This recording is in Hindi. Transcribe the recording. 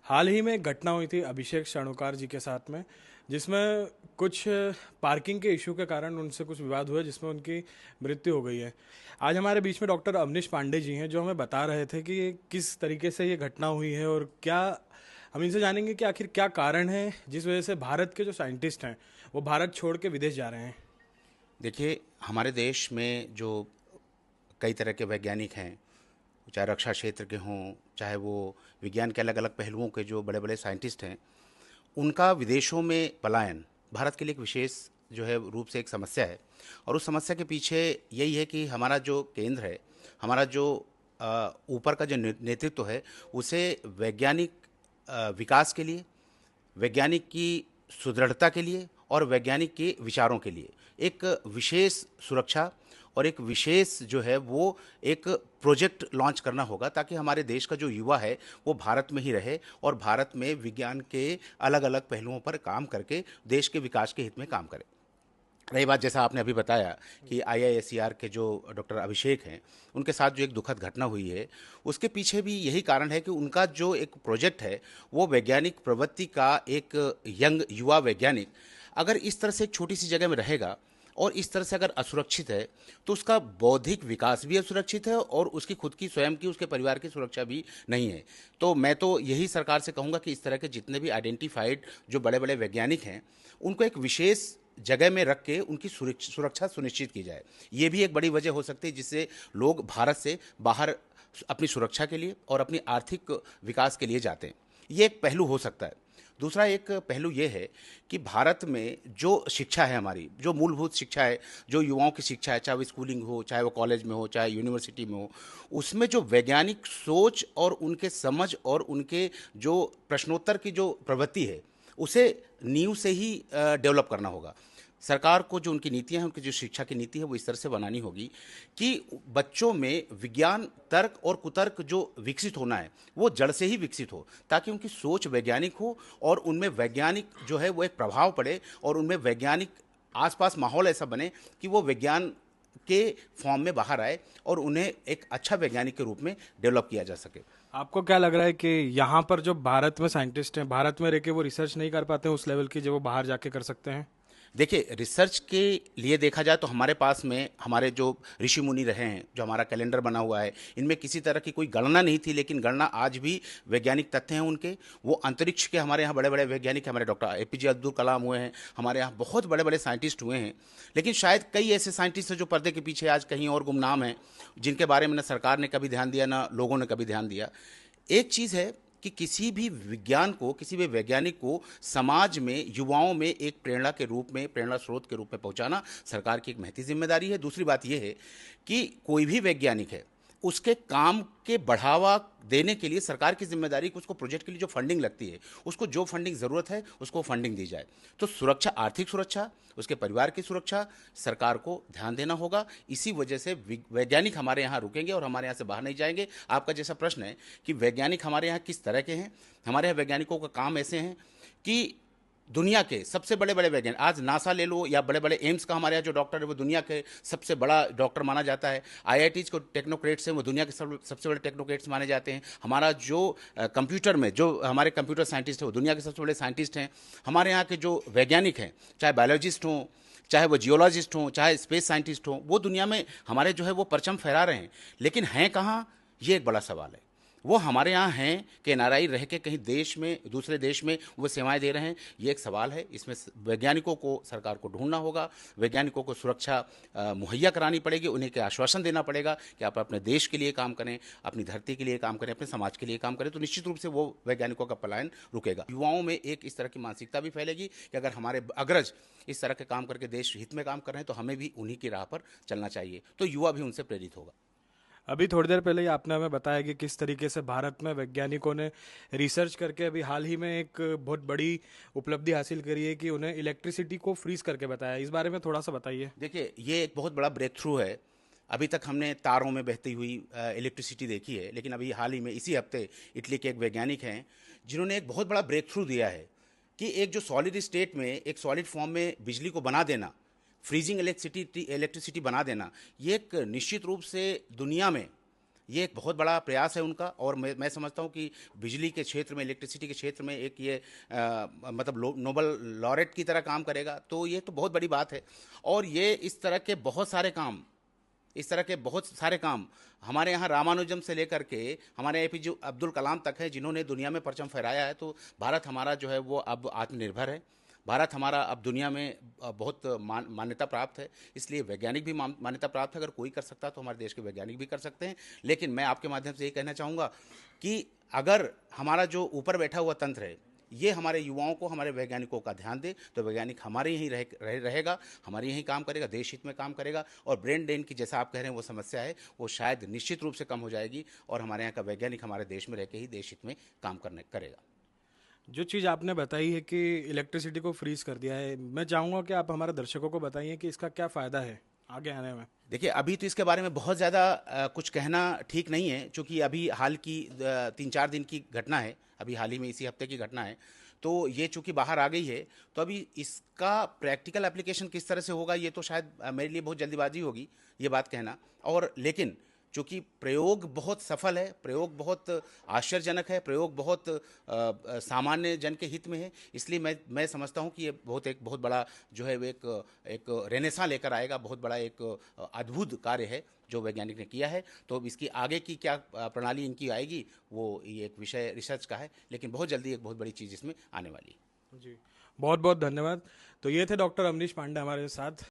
हाल ही में एक घटना हुई थी अभिषेक षणुकार जी के साथ में, जिसमें कुछ पार्किंग के इशू के कारण उनसे कुछ विवाद हुआ जिसमें उनकी मृत्यु हो गई है। आज हमारे बीच में डॉक्टर अवनीश पांडे जी हैं, जो हमें बता रहे थे कि किस तरीके से ये घटना हुई है और क्या हम इनसे जानेंगे कि आखिर क्या कारण है जिस वजह से भारत के जो साइंटिस्ट हैं वो भारत छोड़ के विदेश जा रहे हैं। देखिए, हमारे देश में जो कई तरह के वैज्ञानिक हैं, चाहे रक्षा क्षेत्र के हों, चाहे वो विज्ञान के अलग अलग पहलुओं के जो बड़े बड़े साइंटिस्ट हैं, उनका विदेशों में पलायन भारत के लिए एक विशेष जो है रूप से एक समस्या है। और उस समस्या के पीछे यही है कि हमारा जो केंद्र है, हमारा जो ऊपर का जो नेतृत्व है, उसे वैज्ञानिक विकास के लिए, वैज्ञानिक की सुदृढ़ता के लिए और वैज्ञानिक के विचारों के लिए एक विशेष सुरक्षा और एक विशेष जो है वो एक प्रोजेक्ट लॉन्च करना होगा, ताकि हमारे देश का जो युवा है वो भारत में ही रहे और भारत में विज्ञान के अलग अलग पहलुओं पर काम करके देश के विकास के हित में काम करे। रही बात, जैसा आपने अभी बताया कि आईआईएसईआर के जो डॉक्टर अभिषेक हैं, उनके साथ जो एक दुखद घटना हुई है, उसके पीछे भी यही कारण है कि उनका जो एक प्रोजेक्ट है वो वैज्ञानिक प्रवृत्ति का एक यंग युवा वैज्ञानिक अगर इस तरह से एक छोटी सी जगह में रहेगा और इस तरह से अगर असुरक्षित है, तो उसका बौद्धिक विकास भी असुरक्षित है और उसकी खुद की स्वयं की, उसके परिवार की सुरक्षा भी नहीं है। तो मैं तो यही सरकार से कहूँगा कि इस तरह के जितने भी आइडेंटिफाइड जो बड़े बड़े वैज्ञानिक हैं, उनको एक विशेष जगह में रख के उनकी सुरक्षा सुनिश्चित की जाए। ये भी एक बड़ी वजह हो सकती है जिससे लोग भारत से बाहर अपनी सुरक्षा के लिए और अपनी आर्थिक विकास के लिए जाते हैं। ये एक पहलू हो सकता है। दूसरा एक पहलू ये है कि भारत में जो शिक्षा है, हमारी जो मूलभूत शिक्षा है, जो युवाओं की शिक्षा है, चाहे वो स्कूलिंग हो, चाहे वो कॉलेज में हो, चाहे यूनिवर्सिटी में हो, उसमें जो वैज्ञानिक सोच और उनके समझ और उनके जो प्रश्नोत्तर की जो प्रवृत्ति है, उसे नींव से ही डेवलप करना होगा। सरकार को जो उनकी नीतियां हैं, उनकी जो शिक्षा की नीति है, वो इस तरह से बनानी होगी कि बच्चों में विज्ञान, तर्क और कुतर्क जो विकसित होना है वो जड़ से ही विकसित हो, ताकि उनकी सोच वैज्ञानिक हो और उनमें वैज्ञानिक जो है वो एक प्रभाव पड़े और उनमें वैज्ञानिक आसपास माहौल ऐसा बने कि वो विज्ञान के फॉर्म में बाहर आए और उन्हें एक अच्छा वैज्ञानिक के रूप में डेवलप किया जा सके। आपको क्या लग रहा है कि यहाँ पर जो भारत में साइंटिस्ट हैं, भारत में रह के वो रिसर्च नहीं कर पाते हैं उस लेवल की जो वो बाहर जाके कर सकते हैं? देखिए, रिसर्च के लिए देखा जाए तो हमारे पास में हमारे जो ऋषि मुनि रहे हैं, जो हमारा कैलेंडर बना हुआ है, इनमें किसी तरह की कोई गणना नहीं थी, लेकिन गणना आज भी वैज्ञानिक तथ्य हैं उनके। वो अंतरिक्ष के हमारे यहाँ बड़े बड़े वैज्ञानिक, हमारे डॉक्टर एपीजे अब्दुल कलाम हुए हैं, हमारे यहाँ बहुत बड़े बड़े साइंटिस्ट हुए हैं। लेकिन शायद कई ऐसे साइंटिस्ट हैं जो पर्दे के पीछे आज कहीं और गुमनाम हैं, जिनके बारे में न सरकार ने कभी ध्यान दिया, ना लोगों ने कभी ध्यान दिया। एक चीज़ है कि किसी भी विज्ञान को, किसी भी वैज्ञानिक को समाज में, युवाओं में एक प्रेरणा के रूप में, प्रेरणा स्रोत के रूप में पहुंचाना सरकार की एक महती जिम्मेदारी है। दूसरी बात यह है कि कोई भी वैज्ञानिक है, उसके काम के बढ़ावा देने के लिए सरकार की जिम्मेदारी कि उसको प्रोजेक्ट के लिए जो फंडिंग लगती है, उसको जो फंडिंग ज़रूरत है उसको फंडिंग दी जाए। तो सुरक्षा, आर्थिक सुरक्षा, उसके परिवार की सुरक्षा सरकार को ध्यान देना होगा। इसी वजह से वैज्ञानिक हमारे यहाँ रुकेंगे और हमारे यहाँ से बाहर नहीं जाएंगे। आपका जैसा प्रश्न है कि वैज्ञानिक हमारे यहाँ किस तरह के हैं, हमारे यहाँ वैज्ञानिकों का काम ऐसे हैं कि दुनिया के सबसे बड़े बड़े वैज्ञानिक, आज नासा ले लो या बड़े बड़े एम्स का हमारे यहाँ जो डॉक्टर है वो दुनिया के सबसे बड़ा डॉक्टर माना जाता है। आईआईटीज को टेक्नोक्रेट्स हैं, वो दुनिया के सबसे बड़े टेक्नोक्रेट्स माने जाते हैं। हमारा जो कंप्यूटर में जो हमारे कंप्यूटर साइंटिस्ट है वो दुनिया के सबसे बड़े साइंटिस्ट हैं। हमारे यहाँ के जो वैज्ञानिक हैं, चाहे बायोलॉजिस्ट हों, चाहे वो जियोलॉजिस्ट हों, चाहे स्पेस साइंटिस्ट हों, वो दुनिया में हमारे जो है वो परचम फहरा रहे हैं। लेकिन हैं कहाँ, ये एक बड़ा सवाल है। वो हमारे यहाँ हैं कि एनआरआई रह के कहीं देश में, दूसरे देश में वो सेवाएं दे रहे हैं, ये एक सवाल है। इसमें वैज्ञानिकों को, सरकार को ढूंढना होगा, वैज्ञानिकों को सुरक्षा मुहैया करानी पड़ेगी, उन्हें के आश्वासन देना पड़ेगा कि आप अपने देश के लिए काम करें, अपनी धरती के लिए काम करें, अपने समाज के लिए काम करें। तो निश्चित रूप से वो वैज्ञानिकों का पलायन रुकेगा। युवाओं में एक इस तरह की मानसिकता भी फैलेगी कि अगर हमारे अग्रज इस तरह के काम करके देश हित में काम कर रहे हैं तो हमें भी उन्हीं की राह पर चलना चाहिए। तो युवा भी उनसे प्रेरित होगा। अभी थोड़ी देर पहले ही आपने हमें बताया कि किस तरीके से भारत में वैज्ञानिकों ने रिसर्च करके अभी हाल ही में एक बहुत बड़ी उपलब्धि हासिल करी है कि उन्हें इलेक्ट्रिसिटी को फ्रीज करके बताया। इस बारे में थोड़ा सा बताइए। देखिए, ये एक बहुत बड़ा ब्रेक थ्रू है। अभी तक हमने तारों में बहती हुई इलेक्ट्रिसिटी देखी है, लेकिन अभी हाल ही में इसी हफ्ते इटली के एक वैज्ञानिक हैं जिन्होंने एक बहुत बड़ा ब्रेक थ्रू दिया है कि एक जो सॉलिड स्टेट में, एक सॉलिड फॉर्म में बिजली को बना देना, फ्रीजिंग इलेक्ट्रिसिटी बना देना, ये एक निश्चित रूप से दुनिया में ये एक बहुत बड़ा प्रयास है उनका, और मैं समझता हूँ कि बिजली के क्षेत्र में, इलेक्ट्रिसिटी के क्षेत्र में एक ये मतलब नोबल लॉरेट की तरह काम करेगा, तो ये तो बहुत बड़ी बात है। और ये इस तरह के बहुत सारे काम हमारे यहाँ रामानुजम से लेकर के हमारे एपीजे अब्दुल कलाम तक है, जिन्होंने दुनिया में परचम फहराया है। तो भारत हमारा जो है वो अब आत्मनिर्भर है। भारत हमारा अब दुनिया में बहुत मान्यता प्राप्त है। इसलिए वैज्ञानिक भी मान्यता प्राप्त है। अगर कोई कर सकता तो हमारे देश के वैज्ञानिक भी कर सकते हैं। लेकिन मैं आपके माध्यम से ये कहना चाहूँगा कि अगर हमारा जो ऊपर बैठा हुआ तंत्र है, ये हमारे युवाओं को, हमारे वैज्ञानिकों का ध्यान दे, तो वैज्ञानिक हमारे यहीं रहेगा, हमारे यहीं काम करेगा, देश हित में काम करेगा, और ब्रेन ड्रेन की जैसा आप कह रहे हैं वो समस्या है, वो शायद निश्चित रूप से कम हो जाएगी, और हमारे यहाँ का वैज्ञानिक हमारे देश में रह के ही देश हित में काम करेगा। जो चीज़ आपने बताई है कि इलेक्ट्रिसिटी को फ्रीज कर दिया है, मैं चाहूँगा कि आप हमारे दर्शकों को बताइए कि इसका क्या फ़ायदा है आगे आने में। देखिए, अभी तो इसके बारे में बहुत ज़्यादा कुछ कहना ठीक नहीं है, क्योंकि अभी हाल की 3-4 दिन की घटना है, अभी हाल ही में इसी हफ्ते की घटना है। तो ये चूंकि बाहर आ गई है, तो अभी इसका प्रैक्टिकल एप्लीकेशन किस तरह से होगा, ये तो शायद मेरे लिए बहुत जल्दीबाजी होगी ये बात कहना। और लेकिन चूंकि प्रयोग बहुत सफल है, प्रयोग बहुत आश्चर्यजनक है, प्रयोग बहुत सामान्य जन के हित में है, इसलिए मैं समझता हूँ कि ये एक बहुत बड़ा जो है वो एक रेनेसां लेकर आएगा, बहुत बड़ा एक अद्भुत कार्य है जो वैज्ञानिक ने किया है। तो अब इसकी आगे की क्या प्रणाली इनकी आएगी, वो ये एक विषय रिसर्च का है, लेकिन बहुत जल्दी एक बहुत बड़ी चीज़ इसमें आने वाली है। जी, बहुत बहुत धन्यवाद। तो ये थे डॉक्टर अवनीश पांडे हमारे साथ।